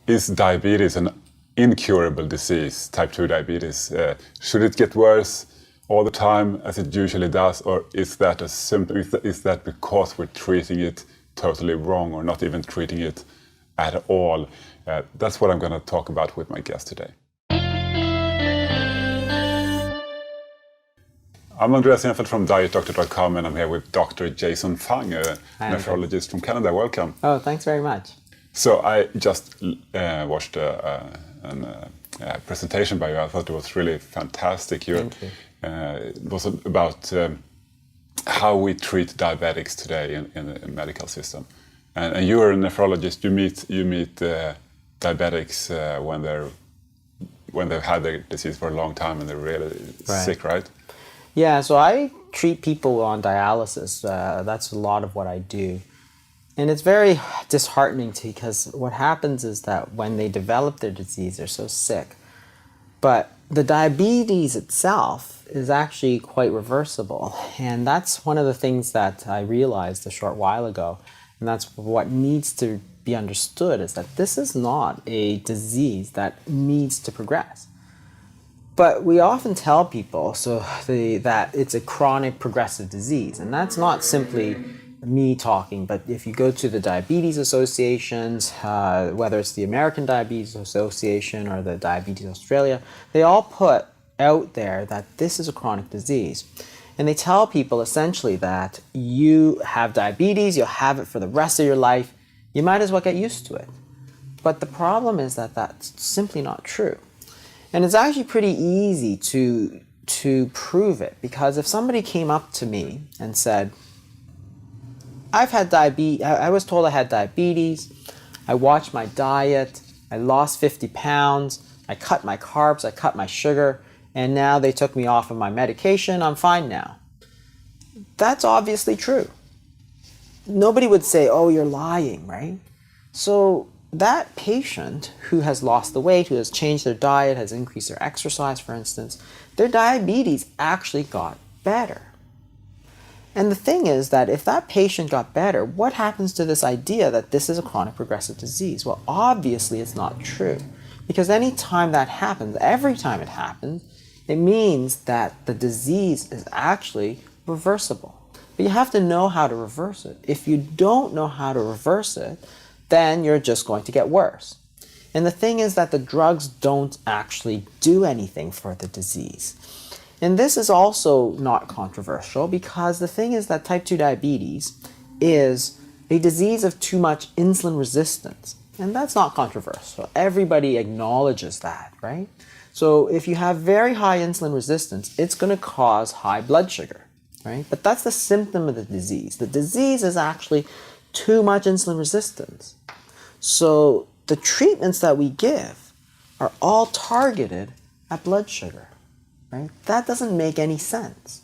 Is diabetes an incurable disease, type 2 diabetes? Should it get worse all the time as it usually does, or is that a symptom? Is that because we're treating it totally wrong or not even treating it at all? That's what I'm going to talk about with my guest today. I'm Andreas Enfeldt from DietDoctor.com, and I'm here with Dr. Jason Fung, a nephrologist from Canada. Welcome. Oh, thanks very much. So I just watched a presentation by you. I thought it was really fantastic. Thank you. It was about how we treat diabetics today in the medical system. And you are a nephrologist. You meet diabetics when they've had their disease for a long time and they're really sick, right? Yeah, so I treat people on dialysis. That's a lot of what I do. And it's very disheartening because what happens is that when they develop their disease, they're so sick. But the diabetes itself is actually quite reversible. And that's one of the things that I realized a short while ago. And that's what needs to be understood, is that this is not a disease that needs to progress. But we often tell people that it's a chronic progressive disease. And that's not simply me talking, but if you go to the diabetes associations, whether it's the American Diabetes Association or the Diabetes Australia, they all put out there that this is a chronic disease. And they tell people essentially that you have diabetes, you'll have it for the rest of your life, you might as well get used to it. But the problem is that that's simply not true. And it's actually pretty easy to prove it, because if somebody came up to me and said, I've had diabetes, I was told I had diabetes, I watched my diet, I lost 50 pounds, I cut my carbs, I cut my sugar, and now they took me off of my medication, I'm fine now. That's obviously true. Nobody would say, oh, you're lying, right? So that patient who has lost the weight, who has changed their diet, has increased their exercise, for instance, their diabetes actually got better. And the thing is that if that patient got better, what happens to this idea that this is a chronic progressive disease? Well, obviously it's not true. Because any time that happens, every time it happens, it means that the disease is actually reversible. But you have to know how to reverse it. If you don't know how to reverse it, then you're just going to get worse. And the thing is that the drugs don't actually do anything for the disease. And this is also not controversial, because the thing is that type 2 diabetes is a disease of too much insulin resistance. And that's not controversial. Everybody acknowledges that, right? So if you have very high insulin resistance, it's going to cause high blood sugar, right? But that's the symptom of the disease. The disease is actually too much insulin resistance. So the treatments that we give are all targeted at blood sugar. Right? That doesn't make any sense,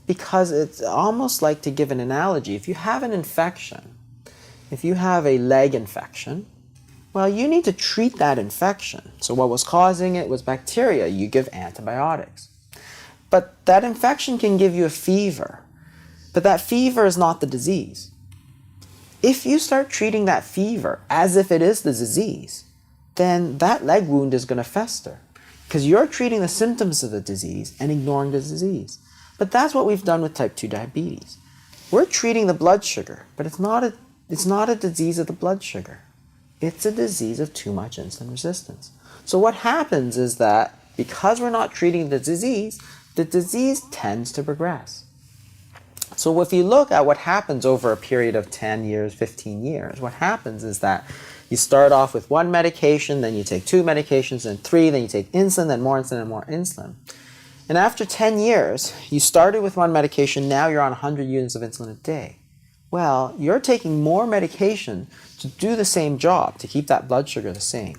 because it's almost like, to give an analogy, if you have an infection, if you have a leg infection, well, you need to treat that infection. So what was causing it was bacteria. You give antibiotics. But that infection can give you a fever, but that fever is not the disease. If you start treating that fever as if it is the disease, then that leg wound is going to fester, because you're treating the symptoms of the disease and ignoring the disease. But that's what we've done with type 2 diabetes. We're treating the blood sugar, but it's not a disease of the blood sugar. It's a disease of too much insulin resistance. So what happens is that because we're not treating the disease tends to progress. So if you look at what happens over a period of 10 years, 15 years, what happens is that you start off with one medication, then you take 2 medications, then 3, then you take insulin, then more insulin, and more insulin. And after 10 years, you started with one medication, now you're on 100 units of insulin a day. Well, you're taking more medication to do the same job, to keep that blood sugar the same.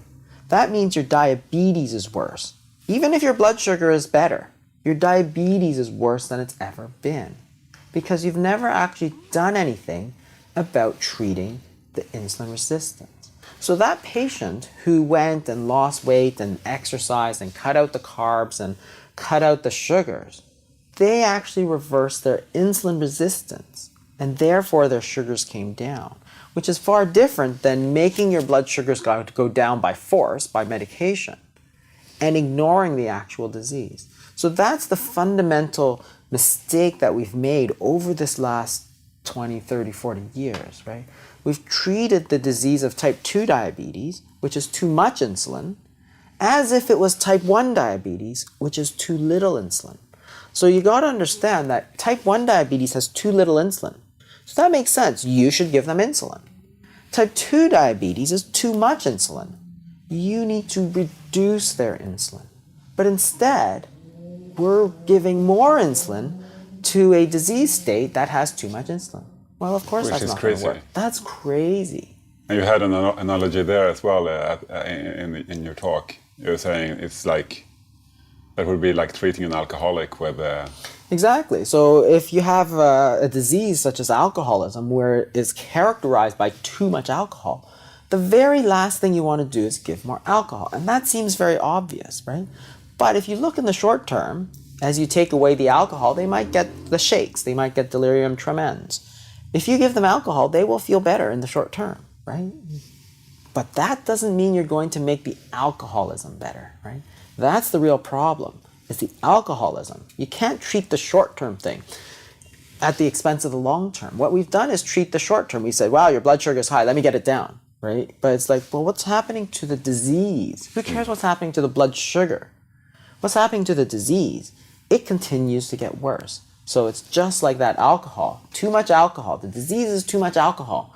That means your diabetes is worse. Even if your blood sugar is better, your diabetes is worse than it's ever been, because you've never actually done anything about treating the insulin resistance. So that patient who went and lost weight and exercised and cut out the carbs and cut out the sugars, they actually reversed their insulin resistance, and therefore their sugars came down. which is far different than making your blood sugars go down by force, by medication, and ignoring the actual disease. So that's the fundamental mistake that we've made over this last 20, 30, 40 years, right? We've treated the disease of type 2 diabetes, which is too much insulin, as if it was type 1 diabetes, which is too little insulin. So you got to understand that type 1 diabetes has too little insulin. So that makes sense. You should give them insulin. Type 2 diabetes is too much insulin. You need to reduce their insulin. But instead, we're giving more insulin to a disease state that has too much insulin. Well, of course, Which that's is not going to crazy. work. That's crazy. And you had an analogy there as well in your talk. You were saying it's like, that would be like treating an alcoholic with... Exactly. So if you have a disease such as alcoholism, where it's characterized by too much alcohol, the very last thing you want to do is give more alcohol. And that seems very obvious, right? But if you look in the short term, as you take away the alcohol, they might get the shakes, they might get delirium tremens. If you give them alcohol, they will feel better in the short term, right? But that doesn't mean you're going to make the alcoholism better, right? That's the real problem, is the alcoholism. You can't treat the short-term thing at the expense of the long-term. What we've done is treat the short-term. We said, wow, your blood sugar is high, let me get it down, right? But it's like, well, what's happening to the disease? Who cares what's happening to the blood sugar? What's happening to the disease? It continues to get worse. So it's just like that alcohol. Too much alcohol. The disease is too much alcohol.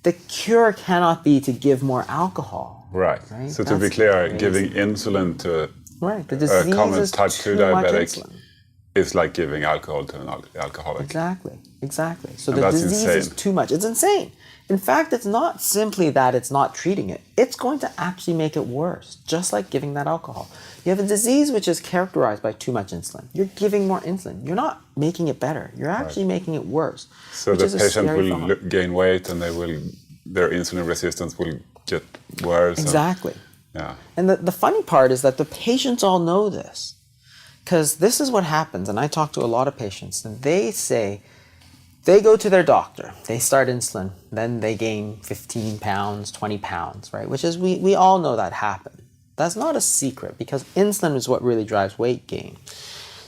The cure cannot be to give more alcohol. Right. Right? So to be That's clear, crazy. giving insulin to Right. The a disease common is type 2 too much diabetic insulin. is like giving alcohol to an alcoholic. Exactly. So And the that's disease is insane. too much. It's insane. In fact, it's not simply that it's not treating it. It's going to actually make it worse, just like giving that alcohol. You have a disease which is characterized by too much insulin. You're giving more insulin. You're not making it better. You're actually making it worse. So which the is a patient scary will thought. gain weight and their insulin resistance will get worse. Exactly. Yeah. And the funny part is that the patients all know this. Because this is what happens, and I talk to a lot of patients, and they say, they go to their doctor, they start insulin, then they gain 15 pounds, 20 pounds, right? Which is, we all know that happens. That's not a secret, because insulin is what really drives weight gain.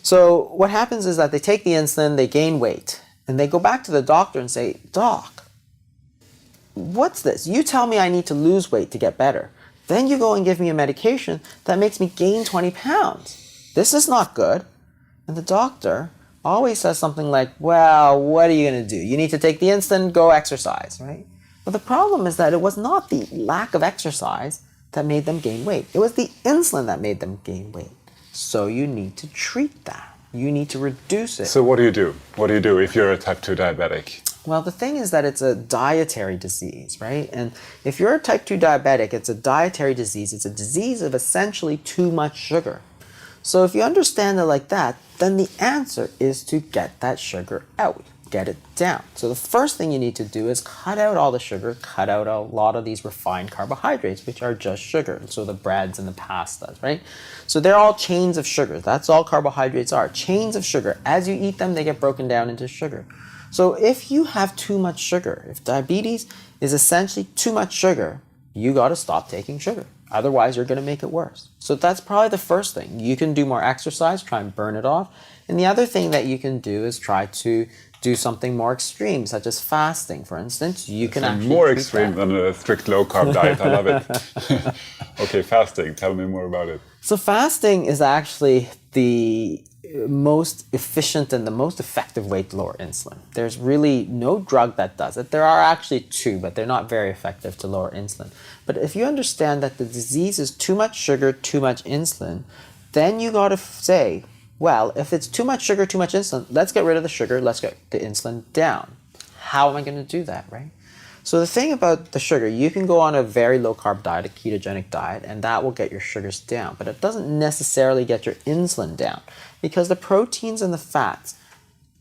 So what happens is that they take the insulin, they gain weight, and they go back to the doctor and say, Doc, what's this? You tell me I need to lose weight to get better. Then you go and give me a medication that makes me gain 20 pounds. This is not good. And the doctor always says something like, well, what are you going to do? You need to take the insulin, go exercise, right? But the problem is that it was not the lack of exercise that made them gain weight. It was the insulin that made them gain weight. So you need to treat that. You need to reduce it. So what do you do? What do you do if you're a type 2 diabetic? Well, the thing is that it's a dietary disease, right? And if you're a type 2 diabetic, it's a dietary disease. It's a disease of essentially too much sugar. So if you understand it like that, then the answer is to get that sugar out, get it down. So the first thing you need to do is cut out all the sugar, cut out a lot of these refined carbohydrates, which are just sugar. So the breads and the pastas, right? So they're all chains of sugar. That's all carbohydrates are, chains of sugar. As you eat them, they get broken down into sugar. So if you have too much sugar, if diabetes is essentially too much sugar, you got to stop taking sugar. Otherwise, you're going to make it worse. So that's probably the first thing. You can do more exercise, try and burn it off. And the other thing that you can do is try to do something more extreme, such as fasting, for instance. You can actually More treat extreme that. than a strict low-carb diet. I love it. Okay, fasting. Tell me more about it. So fasting is actually the most efficient and the most effective way to lower insulin. There's really no drug that does it. There are actually two, but they're not very effective to lower insulin. But if you understand that the disease is too much sugar, too much insulin, then you got to say, well, if it's too much sugar, too much insulin, let's get rid of the sugar, let's get the insulin down. How am I going to do that, right? So the thing about the sugar, you can go on a very low-carb diet, a ketogenic diet, and that will get your sugars down. But it doesn't necessarily get your insulin down because the proteins and the fats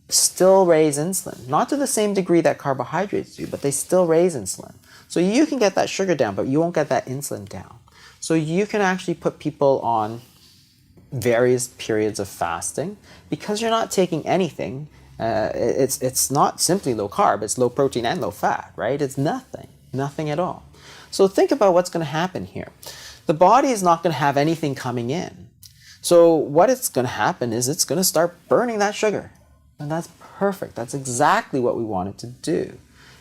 still raise insulin. Not to the same degree that carbohydrates do, but they still raise insulin. So you can get that sugar down, but you won't get that insulin down. So you can actually put people on various periods of fasting because you're not taking anything It's not simply low carb, it's low protein and low fat, right? It's nothing at all. So think about what's going to happen here. The body is not going to have anything coming in. So what it's going to happen is it's going to start burning that sugar. And that's perfect. That's exactly what we want it to do.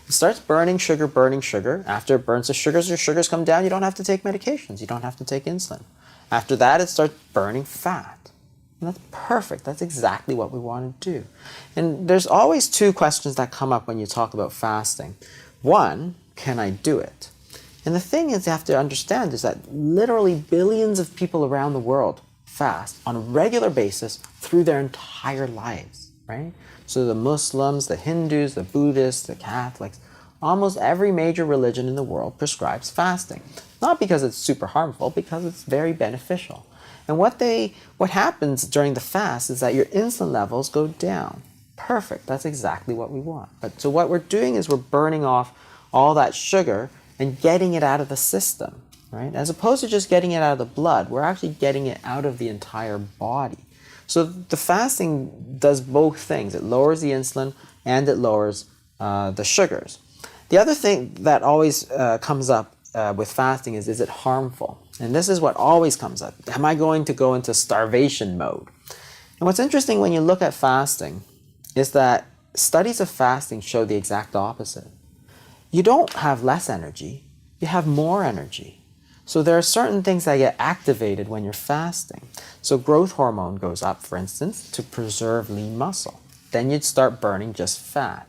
It starts burning sugar. After it burns the sugars, your sugars come down. You don't have to take medications. You don't have to take insulin. After that, it starts burning fat. And that's perfect. That's exactly what we want to do. And there's always two questions that come up when you talk about fasting. One, can I do it? And the thing is, you have to understand is that literally billions of people around the world fast on a regular basis through their entire lives, right? So the Muslims, the Hindus, the Buddhists, the Catholics, almost every major religion in the world prescribes fasting. Not because it's super harmful, because it's very beneficial. And what happens during the fast is that your insulin levels go down. Perfect, that's exactly what we want. So what we're doing is we're burning off all that sugar and getting it out of the system, right? As opposed to just getting it out of the blood, we're actually getting it out of the entire body. So the fasting does both things. It lowers the insulin and it lowers the sugars. The other thing that always comes up with fasting is it harmful? And this is what always comes up. Am I going to go into starvation mode? And what's interesting when you look at fasting is that studies of fasting show the exact opposite. You don't have less energy, you have more energy. So there are certain things that get activated when you're fasting. So growth hormone goes up, for instance, to preserve lean muscle. Then you'd start burning just fat.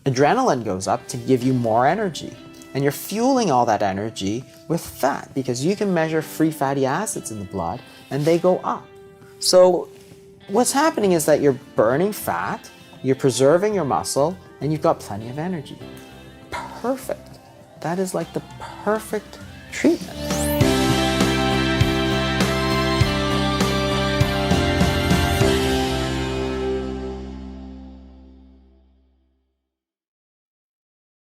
Adrenaline goes up to give you more energy. And you're fueling all that energy with fat because you can measure free fatty acids in the blood and they go up. So what's happening is that you're burning fat, you're preserving your muscle, and you've got plenty of energy. Perfect. That is like the perfect treatment.